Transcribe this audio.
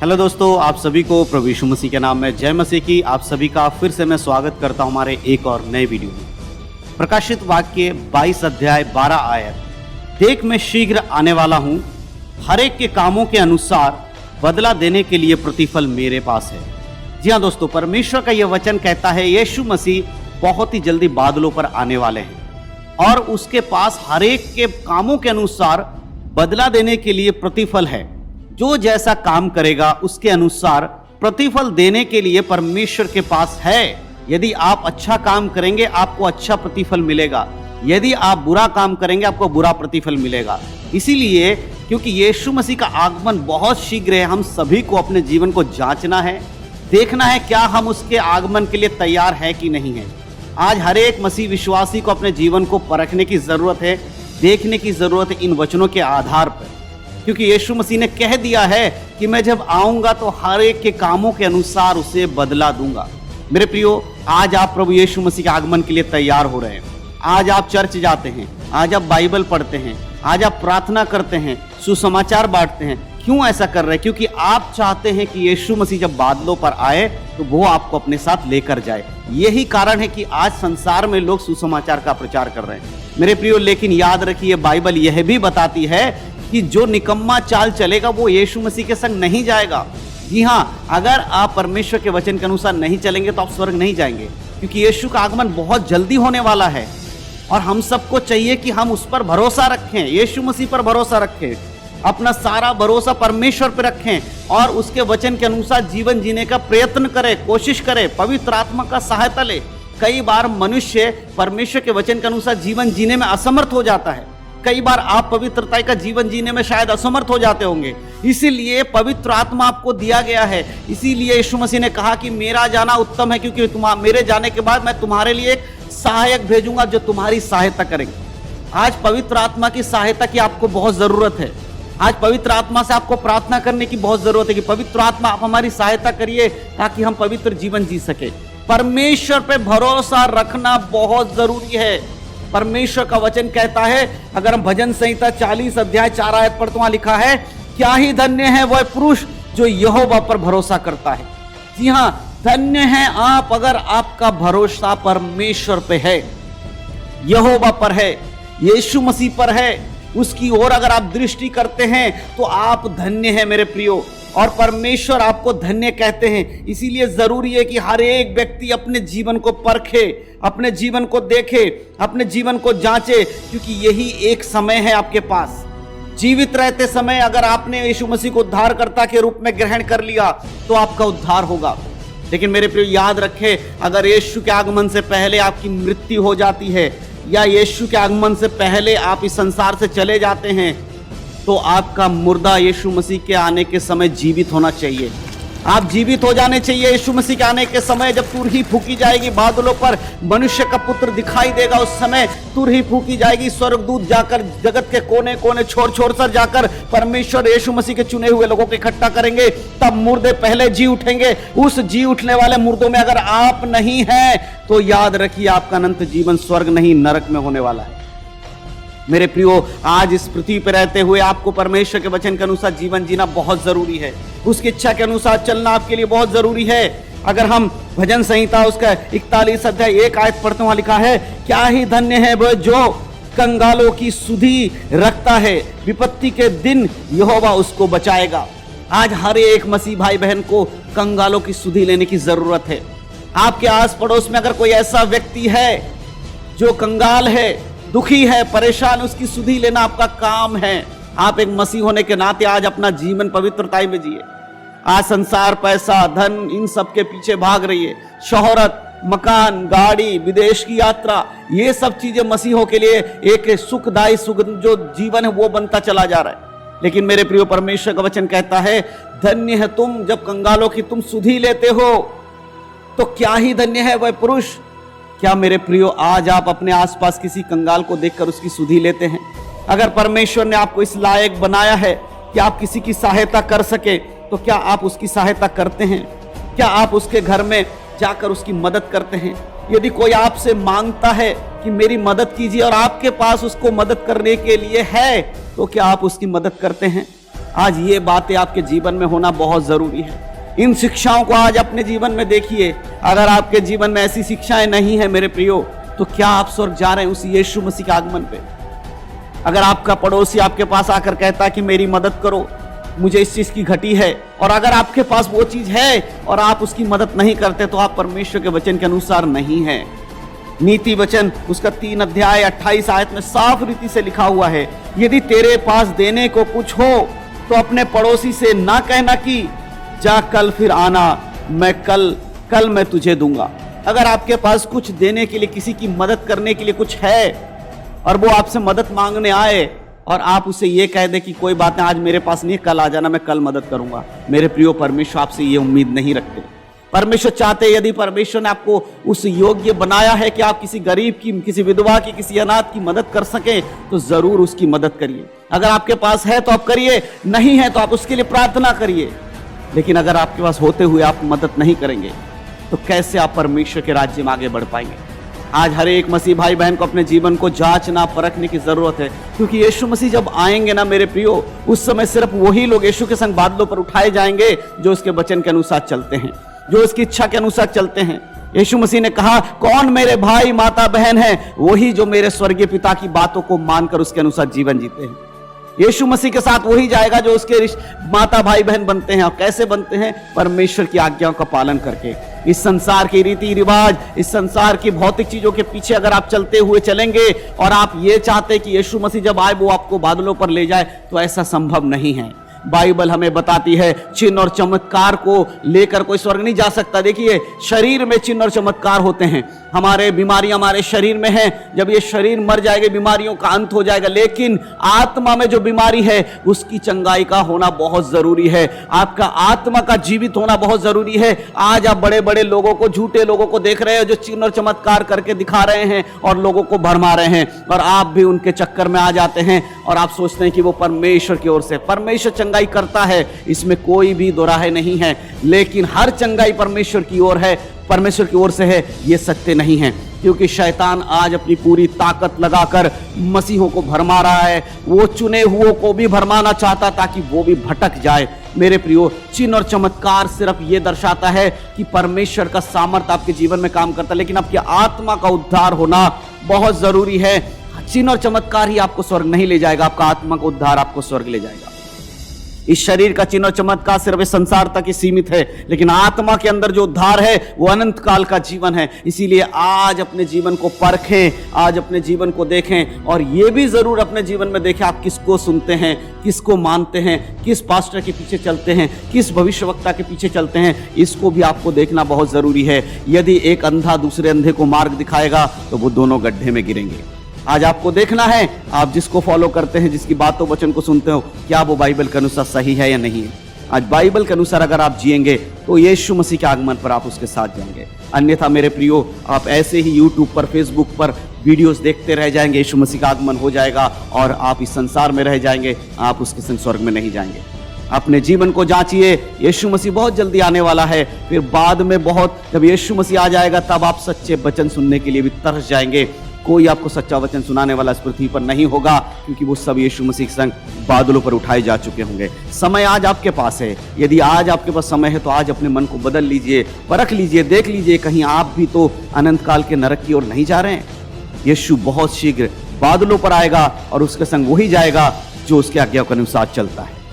Hello दोस्तों, आप सभी को प्रभु यीशु मसीह के नाम में जय मसीह की। आप सभी का फिर से मैं स्वागत करता हूं हमारे एक और नए वीडियो में। प्रकाशित वाक्य 22 अध्याय 12 आयत, देख मैं शीघ्र आने वाला हूं, हर एक के कामों के अनुसार बदला देने के लिए प्रतिफल मेरे पास है। जी हाँ दोस्तों, परमेश्वर का यह वचन कहता है यीशु मसीह बहुत ही जल्दी बादलों पर आने वाले हैं और उसके पास हर एक के कामों के अनुसार बदला देने के लिए प्रतिफल है। जो जैसा काम करेगा उसके अनुसार प्रतिफल देने के लिए परमेश्वर के पास है। यदि आप अच्छा काम करेंगे आपको अच्छा प्रतिफल मिलेगा, यदि आप बुरा काम करेंगे आपको बुरा प्रतिफल मिलेगा। इसीलिए क्योंकि यीशु मसीह का आगमन बहुत शीघ्र है, हम सभी को अपने जीवन को जांचना है, देखना है क्या हम उसके आगमन के लिए तैयार है कि नहीं है। आज हर एक मसीह विश्वासी को अपने जीवन को परखने की जरूरत है, देखने की जरूरत है इन वचनों के आधार पर, क्योंकि यीशु मसीह ने कह दिया है कि मैं जब आऊंगा तो हर एक के कामों के अनुसार उसे बदला दूंगा। मेरे प्रियो, आज आप प्रभु यीशु मसीह के आगमन के लिए तैयार हो रहे हैं। आज आप चर्च जाते हैं, आज आप बाइबल पढ़ते हैं, आज आप प्रार्थना करते हैं, सुसमाचार बांटते हैं। क्यों ऐसा कर रहे हैं? क्योंकि आप चाहते हैं कि यीशु मसीह जब बादलों पर आए तो वो आपको अपने साथ लेकर जाए। यही कारण है कि आज संसार में लोग सुसमाचार का प्रचार कर रहे हैं। मेरे प्रियो, लेकिन याद रखिए, बाइबल यह भी बताती है कि जो निकम्मा चाल चलेगा वो यीशु मसीह के संग नहीं जाएगा। जी हाँ, अगर आप परमेश्वर के वचन के अनुसार नहीं चलेंगे तो आप स्वर्ग नहीं जाएंगे, क्योंकि यीशु का आगमन बहुत जल्दी होने वाला है और हम सबको चाहिए कि हम उस पर भरोसा रखें, यीशु मसीह पर भरोसा रखें, अपना सारा भरोसा परमेश्वर पर रखें और उसके वचन के अनुसार जीवन जीने का प्रयत्न करें, कोशिश करें, पवित्र आत्मा का सहायता ले। कई बार मनुष्य परमेश्वर के वचन के अनुसार जीवन जीने में असमर्थ हो जाता है। कई बार आप पवित्रता का जीवन जीने में शायद असमर्थ हो जाते होंगे, इसीलिए पवित्र आत्मा आपको दिया गया है। इसीलिए यीशु मसीह ने कहा कि मेरा जाना उत्तम है, क्योंकि मेरे जाने के बाद मैं तुम्हारे लिए एक सहायक भेजूंगा जो तुम्हारी सहायता करेंगे। आज पवित्र आत्मा की सहायता की आपको बहुत जरूरत है। आज पवित्र आत्मा से आपको प्रार्थना करने की बहुत जरूरत है कि पवित्र आत्मा आप हमारी सहायता करिए ताकि हम पवित्र जीवन जी सके। परमेश्वर पे भरोसा रखना बहुत जरूरी है। परमेश्वर का वचन कहता है, अगर हम भजन संहिता 40 अध्याय 4 आयत पर, तो वहां लिखा है, क्या ही धन्य है वह पुरुष जो यहोवा पर भरोसा करता है। जी हां, धन्य है आप अगर आपका भरोसा परमेश्वर पे है, यहोवा पर है, यीशु मसीह पर है, उसकी ओर अगर आप दृष्टि करते हैं तो आप धन्य हैं मेरे प्रियो, और परमेश्वर आपको धन्य कहते हैं। इसीलिए जरूरी है कि हर एक व्यक्ति अपने जीवन को परखे, अपने जीवन को देखे, अपने जीवन को जांचे, क्योंकि यही एक समय है आपके पास। जीवित रहते समय अगर आपने यीशु मसीह को उद्धारकर्ता के रूप में ग्रहण कर लिया तो आपका उद्धार होगा। लेकिन मेरे प्रियो, याद रखें, अगर यीशु के आगमन से पहले आपकी मृत्यु हो जाती है या यीशु के आगमन से पहले आप इस संसार से चले जाते हैं तो आपका मुर्दा यीशु मसीह के आने के समय जीवित होना चाहिए। आप जीवित हो जाने चाहिए यीशु मसीह के आने के समय। जब तुरही फूकी जाएगी बादलों पर, मनुष्य का पुत्र दिखाई देगा, उस समय तुरही फूकी जाएगी, स्वर्गदूत जाकर जगत के कोने कोने छोर छोर कर जाकर परमेश्वर यीशु मसीह के चुने हुए लोगों को इकट्ठा करेंगे। तब मुर्दे पहले जी उठेंगे। उस जी उठने वाले मुर्दों में अगर आप नहीं हैं तो याद रखिए, आपका अनंत जीवन स्वर्ग नहीं नरक में होने वाला है। मेरे प्रियो, आज इस पृथ्वी पर रहते हुए आपको परमेश्वर के वचन के अनुसार जीवन जीना बहुत जरूरी है। उसकी इच्छा के अनुसार चलना आपके लिए बहुत जरूरी है। अगर हम भजन संहिता उसका 41 अध्याय 1 आयत पढ़ते, वहां लिखा है, क्या ही धन्य है वह जो कंगालों की सुधि रखता है, विपत्ति के दिन यहोवा उसको बचाएगा। आज हर एक मसीह भाई बहन को कंगालों की सुधि लेने की जरूरत है। आपके आस पड़ोस में अगर कोई ऐसा व्यक्ति है जो कंगाल है, दुखी है, परेशान, उसकी सुधि लेना आपका काम है। आप एक मसीह होने के नाते आज अपना जीवन पवित्रताई में जिए। आज संसार, पैसा, धन, इन सब के पीछे भाग रही है। शोहरत, मकान, गाड़ी, विदेश की यात्रा, ये सब चीजें मसीहों के लिए एक सुखदायी जो जीवन है वो बनता चला जा रहा है। लेकिन मेरे प्रियो, परमेश्वर का वचन कहता है, धन्य है तुम जब कंगालों की तुम सुधि लेते हो, तो क्या ही धन्य है वह पुरुष। क्या मेरे प्रियो, आज आप अपने आसपास किसी कंगाल को देखकर उसकी सुधि लेते हैं? अगर परमेश्वर ने आपको इस लायक बनाया है कि आप किसी की सहायता कर सके, तो क्या आप उसकी सहायता करते हैं? क्या आप उसके घर में जाकर उसकी मदद करते हैं? यदि कोई आपसे मांगता है कि मेरी मदद कीजिए और आपके पास उसको मदद करने के लिए है, तो क्या आप उसकी मदद करते हैं? आज ये बातें आपके जीवन में होना बहुत जरूरी है। इन शिक्षाओं को आज अपने जीवन में देखिए। अगर आपके जीवन में ऐसी शिक्षाएं नहीं है मेरे प्रियो, तो क्या आप स्वर्ग जा रहे हैं उस यीशु मसीह के आगमन पे? अगर आपका पड़ोसी आपके पास आकर कहता है कि मेरी मदद करो, मुझे इस चीज की घटी है, और अगर आपके पास वो चीज है और आप उसकी मदद नहीं करते, तो आप परमेश्वर के वचन के अनुसार नहीं है। नीति वचन उसका 3 अध्याय 28 आयत में साफ रीति से लिखा हुआ है, यदि तेरे पास देने को कुछ हो तो अपने पड़ोसी से ना कहना कि जा कल फिर आना, मैं कल मैं तुझे दूंगा। अगर आपके पास कुछ देने के लिए, किसी की मदद करने के लिए कुछ है, और वो आपसे मदद मांगने आए और आप उसे ये कह दे कि कोई बात नहीं, आज मेरे पास नहीं, कल आ जाना, मैं कल मदद करूंगा। मेरे प्रियो, परमेश्वर आपसे ये उम्मीद नहीं रखते। परमेश्वर चाहते, यदि परमेश्वर ने आपको उस योग्य बनाया है कि आप किसी गरीब की, किसी विधवा की, किसी अनाथ की मदद कर सकें, तो जरूर उसकी मदद करिए। अगर आपके पास है तो आप करिए, नहीं है तो आप उसके लिए प्रार्थना करिए। लेकिन अगर आपके पास होते हुए आप मदद नहीं करेंगे, तो कैसे आप परमेश्वर के राज्य में आगे बढ़ पाएंगे? आज हर एक मसीह भाई बहन को अपने जीवन को जांचना, परखने की जरूरत है, क्योंकि यीशु मसीह जब आएंगे ना मेरे प्रियो, उस समय सिर्फ वही लोग यीशु के संग बादलों पर उठाए जाएंगे जो उसके वचन के अनुसार चलते हैं, जो उसकी इच्छा के अनुसार चलते हैं। यीशु मसीह ने कहा, कौन मेरे भाई माता बहन है? वही जो मेरे स्वर्गीय पिता की बातों को मानकर उसके अनुसार जीवन जीते हैं। यीशु मसीह के साथ वही जाएगा जो उसके माता भाई बहन बनते हैं। और कैसे बनते हैं? परमेश्वर की आज्ञाओं का पालन करके। इस संसार के रीति रिवाज, इस संसार की भौतिक चीजों के पीछे अगर आप चलते हुए चलेंगे और आप ये चाहते कि यीशु मसीह जब आए वो आपको बादलों पर ले जाए, तो ऐसा संभव नहीं है। बाइबल हमें बताती है, चिन्ह और चमत्कार को लेकर कोई स्वर्ग नहीं जा सकता। देखिए, शरीर में चिन्ह और चमत्कार होते हैं। हमारे बीमारियां हमारे शरीर में हैं, जब ये शरीर मर जाएगा, बीमारियों का अंत हो जाएगा। लेकिन आत्मा में जो बीमारी है, उसकी चंगाई का होना बहुत जरूरी है। आपका आत्मा का जीवित होना बहुत जरूरी है। आज आप बड़े बड़े लोगों को, झूठे लोगों को देख रहे हो जो चिन्ह और चमत्कार करके दिखा रहे हैं और लोगों को भरमा रहे हैं, और आप भी उनके चक्कर में आ जाते हैं और आप सोचते हैं कि वो परमेश्वर की ओर से। परमेश्वर चंगाई करता है, इसमें कोई भी दो राय नहीं है, लेकिन हर चंगाई परमेश्वर की ओर है, परमेश्वर की ओर से है, ये सत्य नहीं है। क्योंकि शैतान आज अपनी पूरी ताकत लगाकर मसीहों को भरमा रहा है। वो चुने हुओं को भी भरमाना चाहता ताकि वो भी भटक जाए। मेरे प्रियो, चिन्ह और चमत्कार सिर्फ ये दर्शाता है कि परमेश्वर का सामर्थ्य आपके जीवन में काम करता है, लेकिन आपकी आत्मा का उद्धार होना बहुत जरूरी है। चिन्ह और चमत्कार ही आपको स्वर्ग नहीं ले जाएगा, आपका आत्मा का उद्धार आपको स्वर्ग ले जाएगा। इस शरीर का चिन्ह और चमत्कार सिर्फ इस संसार तक ही सीमित है, लेकिन आत्मा के अंदर जो उद्धार है वो अनंत काल का जीवन है। इसीलिए आज अपने जीवन को परखें, आज अपने जीवन को देखें, और ये भी जरूर अपने जीवन में देखें आप किसको सुनते हैं, किसको मानते हैं, किस पास्टर के पीछे चलते हैं, किस भविष्यवक्ता के पीछे चलते हैं। इसको भी आपको देखना बहुत जरूरी है। यदि एक अंधा दूसरे अंधे को मार्ग दिखाएगा तो वो दोनों गड्ढे में गिरेंगे। आज आपको देखना है, आप जिसको फॉलो करते हैं, जिसकी बातों वचन को सुनते हो, क्या वो बाइबल के अनुसार सही है या नहीं है। आज बाइबल के अनुसार अगर आप जिएंगे तो यीशु मसीह के आगमन पर आप उसके साथ जाएंगे। अन्यथा मेरे प्रियो, आप ऐसे ही यूट्यूब पर, फेसबुक पर वीडियोस देखते रह जाएंगे, यीशु मसीह का आगमन हो जाएगा और आप इस संसार में रह जाएंगे, आप उसके संग स्वर्ग में नहीं जाएंगे। अपने जीवन को जांचिए, यीशु मसीह बहुत जल्दी आने वाला है। फिर बाद में बहुत, जब यीशु मसीह आ जाएगा, तब आप सच्चे वचन सुनने के लिए भी तरस जाएंगे। कोई आपको सच्चा वचन सुनाने वाला इस पृथ्वी पर नहीं होगा, क्योंकि वो सब यीशु मसीह के संग बादलों पर उठाए जा चुके होंगे। समय आज आपके पास है। यदि आज आपके पास समय है तो आज अपने मन को बदल लीजिए, परख लीजिए, देख लीजिए कहीं आप भी तो अनंत काल के नरक की ओर नहीं जा रहे हैं। यीशु बहुत शीघ्र बादलों पर आएगा और उसके संग वही जाएगा जो उसके आज्ञा के अनुसार चलता है।